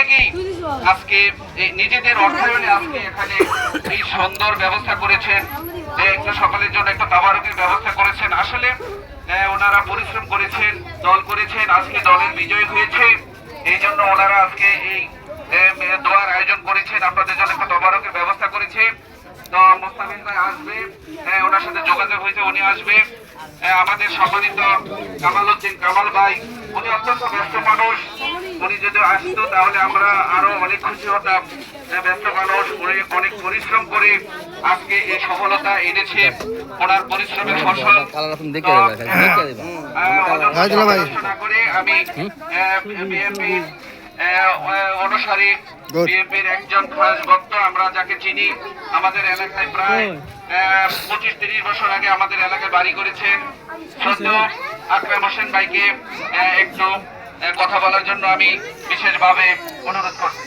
প্রত্যেকেই আজকে নিজেদের অর্থায়নে আজকে এখানে এই সুন্দর ব্যবস্থা করেছেন, যে একটু সকালের জন্য একটা তাবারকের ব্যবস্থা করেছেন। আসলে ওনারা পরিশ্রম করেছেন, দল করেছেন, আজকে দলের বিজয় হয়েছে, এই জন্য ওনারা আজকে এই দোয়ার আয়োজন করেছেন, আপনাদের জন্য একটা তাবারকের ব্যবস্থা করেছে। তো মোস্তাফিজ ভাই আসবে, ওনার সাথে যোগাযোগ হয়েছে, উনি আসবে। আমাদের সম্মানিত কামালউদ্দিন কামাল ভাই, উনি অত্যন্ত ব্যস্ত মানুষ, উনি যদি আসতো তাহলে আমরা আরো অনেক খুশি হতাম। ব্যস্ত মানুষ, উনি অনেক পরিশ্রম করে আজকে এই সফলতা এনেছে, ওনার পরিশ্রমের ফসল। আলোচনা করে আমি বিএনপি অনুসারী, বিএনপির একজন খাস ভক্ত, আমরা যাকে চিনি, আমাদের এলাকায় প্রায় 25-30 বছর আগে আমাদের এলাকায় বাড়ি করেছেন। শ্রদ্ধেয় আকরাম হোসেন ভাইকে একটু কথা বলার জন্য আমি বিশেষভাবে অনুরোধ করছি।